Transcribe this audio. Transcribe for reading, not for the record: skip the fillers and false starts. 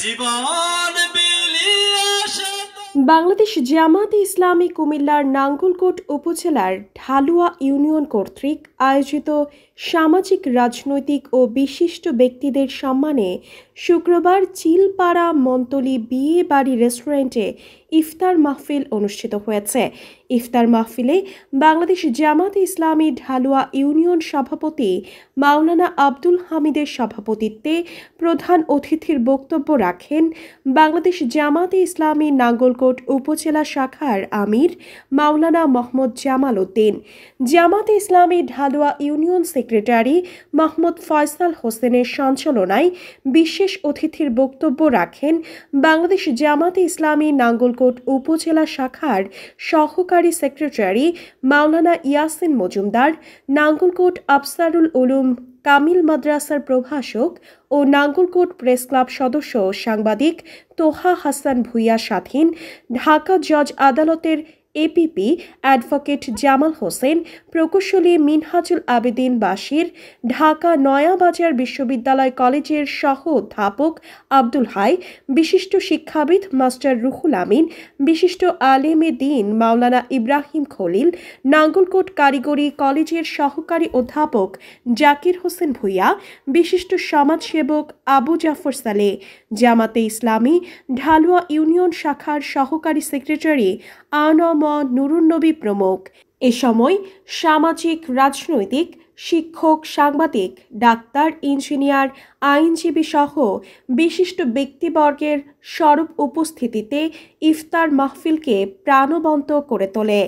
জীবন বিলিয়ে বাংলাদেশ জামায়াতে ইসলামী কুমিল্লার নাঙ্গলকোট উপজেলার ঢালুয়া ইউনিয়ন কর্তৃক আয়োজিত সামাজিক রাজনৈতিক ও বিশিষ্ট ব্যক্তিদের সম্মানে শুক্রবার চিলপাড়া মন্তলী বিয়ে বাড়ি রেস্টুরেন্টে ইফতার মাহফিল অনুষ্ঠিত হয়েছে। ইফতার মাহফিলে বাংলাদেশ জামায়াতে ইসলামী ঢালুয়া ইউনিয়ন সভাপতি মাওলানা আব্দুল হামিদের সভাপতিত্বে প্রধান অতিথির বক্তব্য রাখেন বাংলাদেশ জামায়াতে ইসলামী নাঙ্গলকোট উপজেলা শাখার আমির মাওলানা মোহাম্মদ জামাল উদ্দিন, জামায়াতে ইসলামী ঢালুয়া ইউনিয়ন সেক্রেটারি মোহাম্মদ ফয়সাল হোসেনের সঞ্চালনায় বিশেষ অতিথির বক্তব্য রাখেন বাংলাদেশ জামায়াতে ইসলামী নাঙ্গলকোট উপজেলা শাখার সহকারী সেক্রেটারি মাওলানা ইয়াসিন মজুমদার, নাঙ্গলকোট আফসারুল উলুম কামিল মাদ্রাসার প্রভাষক ও নাঙ্গলকোট প্রেস ক্লাব সদস্য সাংবাদিক তোহা হাসান ভূঁইয়া স্বাধীন, ঢাকা জজ আদালতের এপিপি অ্যাডভোকেট জামাল হোসেন, প্রকৌশলী মিনহাজুল আবেদিন বাশির, ঢাকা নয়াবাজার বিশ্ববিদ্যালয় কলেজের সহ অধ্যাপক আব্দুল হাই, বিশিষ্ট শিক্ষাবিদ মাস্টার রুহুল আমিন, বিশিষ্ট আলেমে দ্বীন মাওলানা ইব্রাহিম খলিল, নাঙ্গলকোট কারিগরি কলেজের সহকারী অধ্যাপক জাকির হোসেন ভূঁইয়া, বিশিষ্ট সমাজসেবক আবু জাফর সালেহ, জামাতে ইসলামী ঢালুয়া ইউনিয়ন শাখার সহকারী সেক্রেটারি আনম নুরুন নবী প্রমুখ। এ সময় সামাজিক, রাজনৈতিক, শিক্ষক, সাংবাদিক, ডাক্তার, ইঞ্জিনিয়ার, আইনজীবী সহ বিশিষ্ট ব্যক্তিবর্গের স্বরূপ উপস্থিতিতে ইফতার মাহফিলকে প্রাণবন্ত করে তোলে।